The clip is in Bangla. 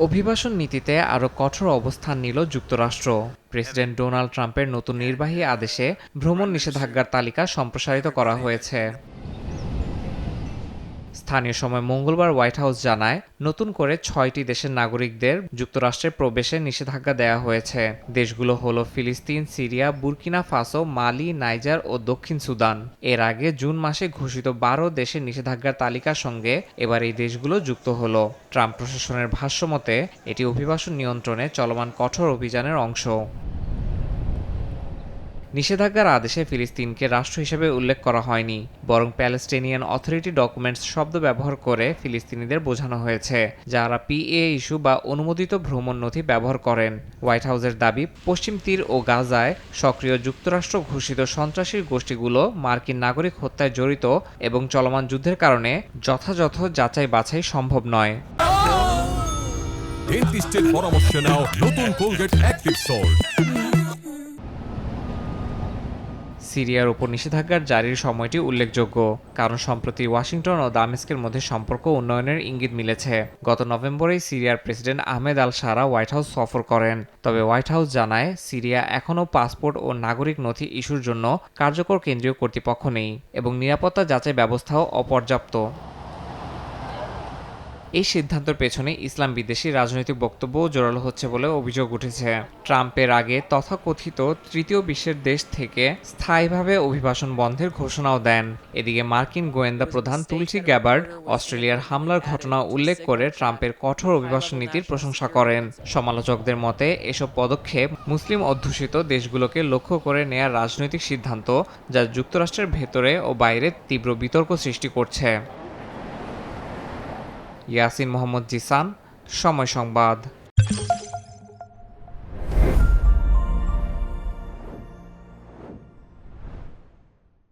অভিবাসন নীতিতে আরও কঠোর অবস্থান নিল যুক্তরাষ্ট্র। প্রেসিডেন্ট ডোনাল্ড ট্রাম্পের নতুন নির্বাহী আদেশে ভ্রমণ নিষেধাজ্ঞার তালিকা সম্প্রসারিত করা হয়েছে। স্থানীয় সময় মঙ্গলবার হোয়াইট হাউস জানায়, নতুন করে ৬টি দেশের নাগরিকদের যুক্তরাষ্ট্রে প্রবেশে নিষেধাজ্ঞা দেওয়া হয়েছে। দেশগুলো হলো ফিলিস্তিন, সিরিয়া, বুর্কিনা ফাসো, মালি, নাইজার ও দক্ষিণ সুদান। এর আগে জুন মাসে ঘোষিত ১২ দেশের নিষেধাজ্ঞার তালিকার সঙ্গে এবার এই দেশগুলো যুক্ত হলো। ট্রাম্প প্রশাসনের ভাষ্যমতে এটি অভিবাসন নিয়ন্ত্রণে চলমান কঠোর অভিযানের অংশ। নিষেধাজ্ঞার আদেশে ফিলিস্তিনকে রাষ্ট্র হিসেবে উল্লেখ করা হয়নি, বরং প্যালেস্টিনিয়ান অথরিটি ডকুমেন্টস শব্দ ব্যবহার করে ফিলিস্তিনিদের বোঝানো হয়েছে, যারা পিএ ইস্যু বা অনুমোদিত ভ্রমণ নথি ব্যবহার করেন। হোয়াইট হাউসের দাবি, পশ্চিম তীর ও গাজায় সক্রিয় যুক্তরাষ্ট্র ঘোষিত সন্ত্রাসী গোষ্ঠীগুলো মার্কিন নাগরিক হত্যায় জড়িত এবং চলমান যুদ্ধের কারণে যথাযথ যাচাই বাছাই সম্ভব নয়। ডেন্টিস্টের পরামর্শ নাও নতুন কোলগেট অ্যাক্টিভ সল্ট। সিরিয়ার উপর নিষেধাজ্ঞার জারির সময়টি উল্লেখযোগ্য, কারণ সম্প্রতি ওয়াশিংটন ও দামেস্কের মধ্যে সম্পর্ক উন্নয়নের ইঙ্গিত মিলেছে। গত নভেম্বরেই সিরিয়ার প্রেসিডেন্ট আহমেদ আল শারা হোয়াইট হাউস সফর করেন। তবে হোয়াইট হাউস জানায়, সিরিয়া এখনও পাসপোর্ট ও নাগরিক নথি ইস্যুর জন্য কার্যকর কেন্দ্রীয় কর্তৃপক্ষ নেই এবং নিরাপত্তা যাচাই ব্যবস্থাও অপর্যাপ্ত। এই সিদ্ধান্তের পেছনে ইসলাম বিদ্বেষী রাজনৈতিক বক্তব্যও জোরালো হচ্ছে বলে অভিযোগ উঠেছে। ট্রাম্পের আগে তথাকথিত তৃতীয় বিশ্বের দেশ থেকে স্থায়ীভাবে অভিবাসন বন্ধের ঘোষণাও দেন। এদিকে মার্কিন গোয়েন্দা প্রধান তুলসি গ্যাবার্ড অস্ট্রেলিয়ার হামলার ঘটনা উল্লেখ করে ট্রাম্পের কঠোর অভিবাসন নীতির প্রশংসা করেন। সমালোচকদের মতে এসব পদক্ষেপ মুসলিম অধ্যুষিত দেশগুলোকে লক্ষ্য করে নেয়া রাজনৈতিক সিদ্ধান্ত, যা যুক্তরাষ্ট্রের ভেতরে ও বাইরে তীব্র বিতর্ক সৃষ্টি করছে। ইয়াসিন মোহাম্মদ জিসান, সময় সংবাদ।